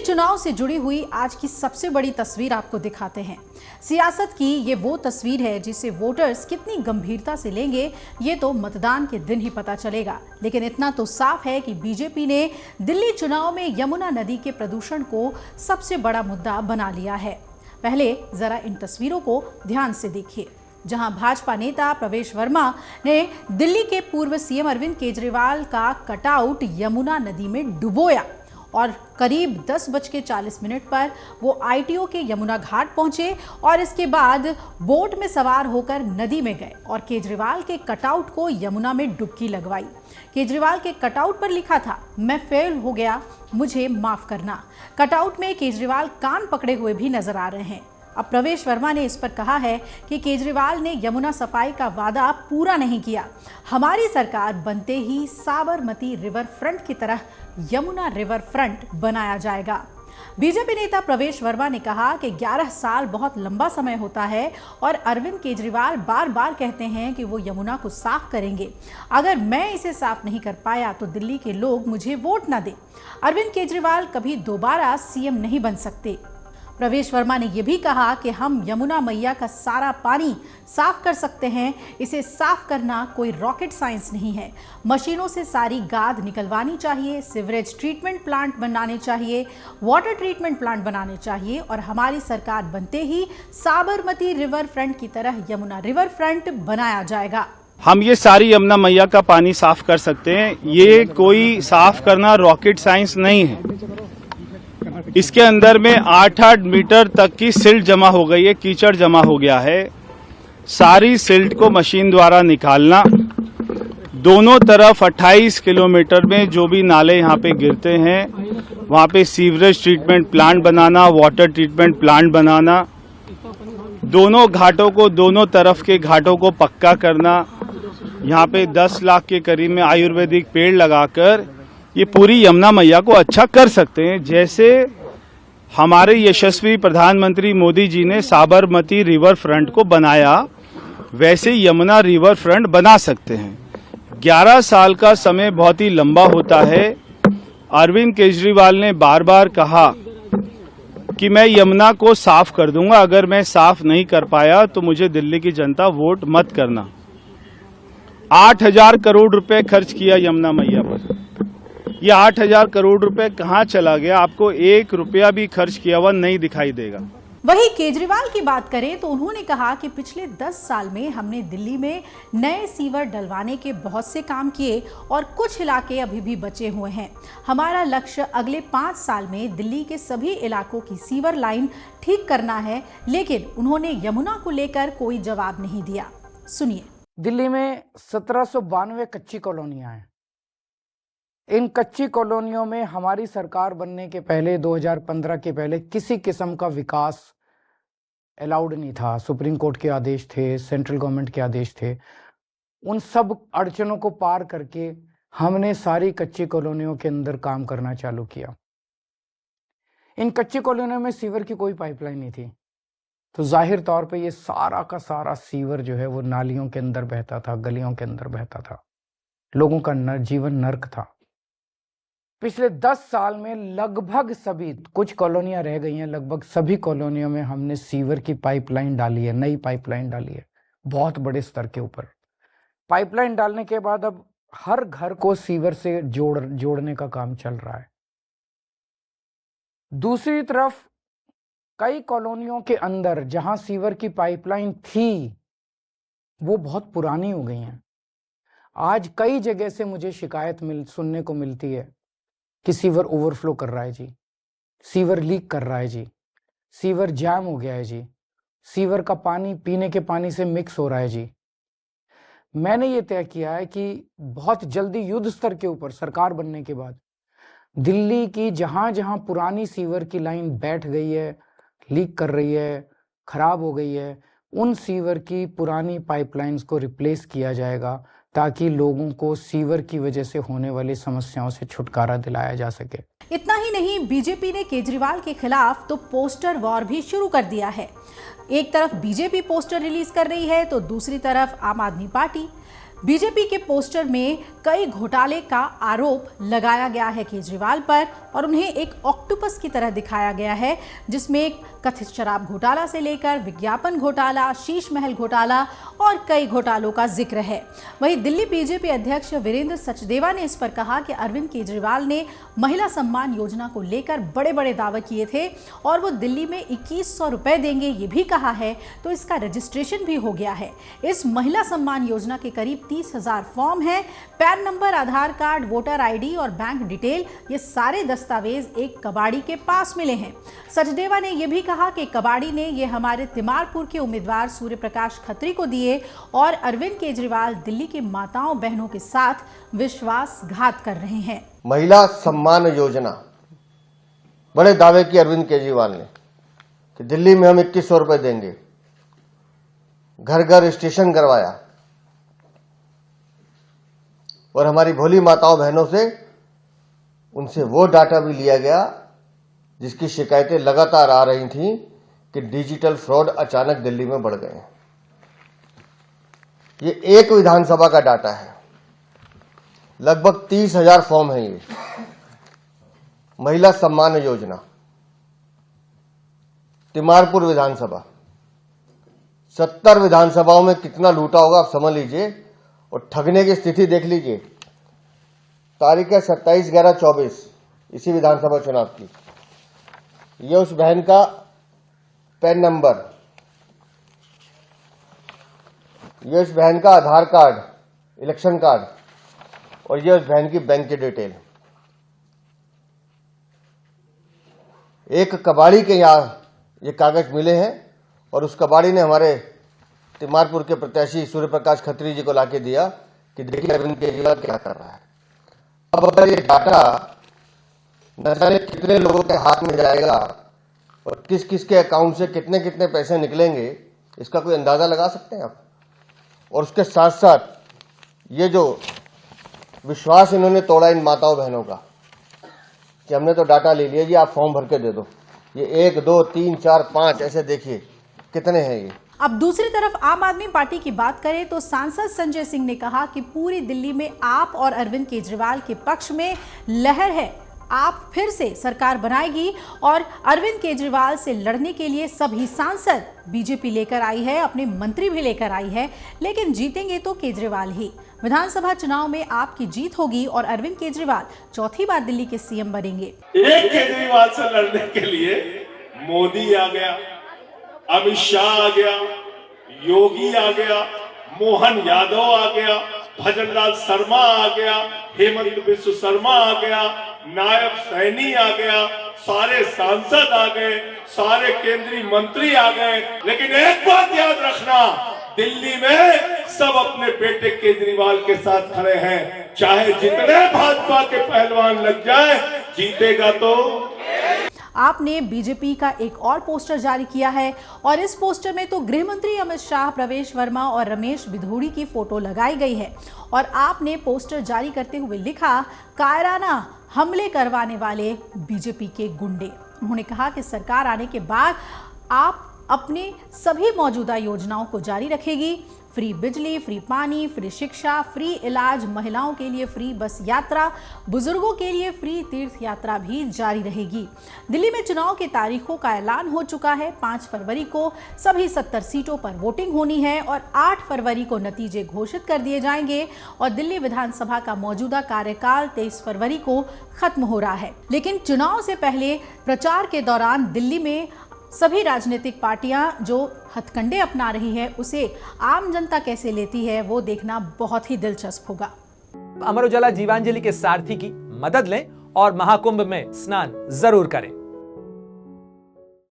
चुनाव से जुड़ी हुई आज की सबसे बड़ी तस्वीर आपको दिखाते हैं। सियासत की ये वो तस्वीर है जिसे वोटर्स कितनी गंभीरता से लेंगे ये तो मतदान के दिन ही पता चलेगा। लेकिन इतना तो साफ है कि बीजेपी ने दिल्ली चुनाव में यमुना नदी के प्रदूषण को सबसे बड़ा मुद्दा बना लिया है। पहले जरा इन तस्वीरों को ध्यान से देखिए, जहां भाजपा नेता प्रवेश वर्मा ने दिल्ली के पूर्व सीएम अरविंद केजरीवाल का कटआउट यमुना नदी में डुबोया और करीब 10:40 पर वो आईटीओ के यमुना घाट पहुंचे और इसके बाद बोट में सवार होकर नदी में गए और केजरीवाल के कटआउट को यमुना में डुबकी लगवाई। केजरीवाल के कटआउट पर लिखा था, मैं फेल हो गया, मुझे माफ करना। कटआउट में केजरीवाल कान पकड़े हुए भी नजर आ रहे हैं। अब प्रवेश वर्मा ने इस पर कहा है कि केजरीवाल ने यमुना सफाई का वादा पूरा नहीं किया। हमारी सरकार बनते ही साबरमती रिवर फ्रंट की तरह यमुना रिवर फ्रंट बनाया जाएगा। बीजेपी नेता प्रवेश वर्मा ने कहा कि 11 साल बहुत लंबा समय होता है और अरविंद केजरीवाल बार बार कहते हैं कि वो यमुना को साफ करेंगे। अगर मैं इसे साफ नहीं कर पाया तो दिल्ली के लोग मुझे वोट ना दें। अरविंद केजरीवाल कभी दोबारा सीएम नहीं बन सकते। प्रवेश वर्मा ने यह भी कहा कि हम यमुना मैया का सारा पानी साफ कर सकते हैं। इसे साफ करना कोई रॉकेट साइंस नहीं है। मशीनों से सारी गाद निकलवानी चाहिए, सीवरेज ट्रीटमेंट प्लांट बनाने चाहिए, वाटर ट्रीटमेंट प्लांट बनाने चाहिए और हमारी सरकार बनते ही साबरमती रिवर फ्रंट की तरह यमुना रिवर फ्रंट बनाया जाएगा। हम ये सारी यमुना मैया का पानी साफ कर सकते हैं। ये कोई साफ करना रॉकेट साइंस नहीं है। इसके अंदर में 8-8 मीटर तक की सिल्ट जमा हो गई है, कीचड़ जमा हो गया है। सारी सिल्ट को मशीन द्वारा निकालना, दोनों तरफ 28 किलोमीटर में जो भी नाले यहाँ पे गिरते हैं वहाँ पे सीवरेज ट्रीटमेंट प्लांट बनाना, वाटर ट्रीटमेंट प्लांट बनाना, दोनों घाटों को, दोनों तरफ के घाटों को पक्का करना। यहाँ पे 10 लाख के करीब में आयुर्वेदिक पेड़ लगाकर ये पूरी यमुना मैया को अच्छा कर सकते हैं। जैसे हमारे यशस्वी प्रधानमंत्री मोदी जी ने साबरमती रिवर फ्रंट को बनाया, वैसे यमुना रिवर फ्रंट बना सकते हैं। 11 साल का समय बहुत ही लंबा होता है। अरविंद केजरीवाल ने बार बार कहा कि मैं यमुना को साफ कर दूंगा, अगर मैं साफ नहीं कर पाया तो मुझे दिल्ली की जनता वोट मत करना। 8,000 करोड़ रुपए खर्च किया यमुना मैया पर। ये 8,000 करोड़ रुपए कहाँ चला गया, आपको 1 रुपया भी खर्च किया हुआ नहीं दिखाई देगा। वहीं केजरीवाल की बात करें तो उन्होंने कहा कि पिछले 10 साल में हमने दिल्ली में नए सीवर डलवाने के बहुत से काम किए और कुछ इलाके अभी भी बचे हुए हैं। हमारा लक्ष्य अगले 5 साल में दिल्ली के सभी इलाकों की सीवर लाइन ठीक करना है। लेकिन उन्होंने यमुना को लेकर कोई जवाब नहीं दिया। सुनिए। दिल्ली में 1792 कच्ची कॉलोनियां हैं। इन कच्ची कॉलोनियों में हमारी सरकार बनने के पहले 2015 के पहले किसी किस्म का विकास अलाउड नहीं था। सुप्रीम कोर्ट के आदेश थे, सेंट्रल गवर्नमेंट के आदेश थे। उन सब अड़चनों को पार करके हमने सारी कच्ची कॉलोनियों के अंदर काम करना चालू किया। इन कच्ची कॉलोनियों में सीवर की कोई पाइपलाइन नहीं थी, तो जाहिर तौर पे ये सारा का सारा सीवर जो है वो नालियों के अंदर बहता था, गलियों के अंदर बहता था। लोगों का जीवन नर्क था। पिछले 10 साल में लगभग सभी, कुछ कॉलोनियां रह गई हैं, लगभग सभी कॉलोनियों में हमने सीवर की पाइपलाइन डाली है, नई पाइपलाइन डाली है, बहुत बड़े स्तर के ऊपर। पाइपलाइन डालने के बाद अब हर घर को सीवर से जोड़ने का काम चल रहा है। दूसरी तरफ कई कॉलोनियों के अंदर जहां सीवर की पाइपलाइन थी वो बहुत पुरानी हो गई हैं। आज कई जगह से मुझे शिकायत सुनने को मिलती है कि सीवर ओवरफ्लो कर रहा है जी, सीवर लीक कर रहा है जी, सीवर जैम हो गया है जी, सीवर का पानी पीने के पानी से मिक्स हो रहा है जी। मैंने ये तय किया है कि बहुत जल्दी युद्ध स्तर के ऊपर सरकार बनने के बाद दिल्ली की जहां जहां पुरानी सीवर की लाइन बैठ गई है, लीक कर रही है, खराब हो गई है, उन सीवर की पुरानी पाइपलाइंस को रिप्लेस किया जाएगा ताकि लोगों को सीवर की वजह से होने वाली समस्याओं से छुटकारा दिलाया जा सके। इतना ही नहीं, बीजेपी ने केजरीवाल के खिलाफ तो पोस्टर वॉर भी शुरू कर दिया है। एक तरफ बीजेपी पोस्टर रिलीज कर रही है तो दूसरी तरफ आम आदमी पार्टी। बीजेपी के पोस्टर में कई घोटाले का आरोप लगाया गया है केजरीवाल पर और उन्हें एक ऑक्टोपस की तरह दिखाया गया है, जिसमें कथित शराब घोटाला से लेकर विज्ञापन घोटाला, शीश महल घोटाला और कई घोटालों का जिक्र है। वहीं दिल्ली बीजेपी अध्यक्ष वीरेंद्र सचदेवा ने इस पर कहा कि अरविंद केजरीवाल ने महिला सम्मान योजना को लेकर बड़े बड़े दावे किए थे और वो दिल्ली में 2100 रुपए देंगे ये भी कहा है, तो इसका रजिस्ट्रेशन भी हो गया है। इस महिला सम्मान योजना के करीब 30,000 फॉर्म हैं। पैन नंबर, आधार कार्ड, वोटर आईडी और बैंक डिटेल, ये सारे दस्तावेज एक कबाड़ी के पास मिले हैं। सचदेवा ने यह भी कहा कि कबाड़ी ने ये हमारे तिमारपुर के उम्मीदवार सूर्य प्रकाश खत्री को दिए और अरविंद केजरीवाल दिल्ली की माताओं बहनों के साथ विश्वासघात कर रहे हैं। महिला सम्मान योजना, बड़े दावे किए अरविंद केजरीवाल ने कि दिल्ली में हम 2100 रुपए देंगे, घर घर रजिस्ट्रेशन करवाया और हमारी भोली माताओं बहनों से उनसे वो डाटा भी लिया गया जिसकी शिकायतें लगातार आ रही थीं कि डिजिटल फ्रॉड अचानक दिल्ली में बढ़ गए। ये एक विधानसभा का डाटा है, लगभग 30,000 फॉर्म है। ये महिला सम्मान योजना, तिमारपुर विधानसभा, 70 विधानसभाओं में कितना लूटा होगा आप समझ लीजिए। और ठगने की स्थिति देख लीजिए। तारीख है 27/11/24 इसी विधानसभा चुनाव की। ये उस बहन का पैन नंबर, ये उस बहन का आधार कार्ड, इलेक्शन कार्ड और ये उस बहन की बैंक की डिटेल। एक कबाड़ी के यहाँ ये कागज मिले हैं और उस कबाड़ी ने हमारे तिमारपुर के प्रत्याशी सूर्य प्रकाश खत्री जी को लाके दिया कि देखिए अरविंद केजरीवाल क्या कर रहा है। अब अगर ये डाटा न जाने कितने लोगों के हाथ में जाएगा और किस किस के अकाउंट से कितने कितने पैसे निकलेंगे, इसका कोई अंदाजा लगा सकते हैं आप। और उसके साथ साथ ये जो विश्वास इन्होंने तोड़ा इन माताओं बहनों का कि हमने तो डाटा ले लिया जी, आप फॉर्म भर के दे दो। ये 1 2 3 4 5 ऐसे देखिए कितने हैं ये। अब दूसरी तरफ आम आदमी पार्टी की बात करें तो सांसद संजय सिंह ने कहा कि पूरी दिल्ली में आप और अरविंद केजरीवाल के पक्ष में लहर है। आप फिर से सरकार बनाएगी और अरविंद केजरीवाल से लड़ने के लिए सभी सांसद बीजेपी लेकर आई है, अपने मंत्री भी लेकर आई है, लेकिन जीतेंगे तो केजरीवाल ही। विधानसभा चुनाव में आपकी जीत होगी और अरविंद केजरीवाल चौथी बार दिल्ली के सीएम बनेंगे। एक केजरीवाल से लड़ने के लिए मोदी आ गया, अमित शाह आ गया, योगी आ गया, मोहन यादव आ गया, भजनलाल शर्मा आ गया, हेमंत बिस्व शर्मा आ गया, नायब सैनी आ गया, सारे सांसद आ गए, सारे केंद्रीय मंत्री आ गए। लेकिन एक बात याद रखना, दिल्ली में सब अपने बेटे केजरीवाल के साथ खड़े हैं। चाहे जितने भाजपा के पहलवान लग जाए, जीतेगा तो। आपने बीजेपी का एक और पोस्टर जारी किया है और इस पोस्टर में तो गृह मंत्री अमित शाह, प्रवेश वर्मा और रमेश बिधूड़ी की फोटो लगाई गई है और आपने पोस्टर जारी करते हुए लिखा, कायराना हमले करवाने वाले बीजेपी के गुंडे। उन्होंने कहा कि सरकार आने के बाद आप अपने सभी मौजूदा योजनाओं को जारी रखेगी। फ्री बिजली, फ्री पानी, फ्री शिक्षा, फ्री इलाज, महिलाओं के लिए फ्री बस यात्रा, बुजुर्गों के लिए फ्री तीर्थ यात्रा भी जारी रहेगी। दिल्ली में चुनाव की तारीखों का ऐलान हो चुका है। 5 फरवरी को सभी 70 सीटों पर वोटिंग होनी है और 8 फरवरी को नतीजे घोषित कर दिए जाएंगे और दिल्ली विधानसभा का मौजूदा कार्यकाल 23 फरवरी को खत्म हो रहा है। लेकिन चुनाव से पहले प्रचार के दौरान दिल्ली में सभी राजनीतिक पार्टियां जो हथकंडे अपना रही है, उसे आम जनता कैसे लेती है, वो देखना बहुत ही दिलचस्प होगा। अमर उजाला जीवांजलि के सारथी की मदद लें और महाकुंभ में स्नान जरूर करें।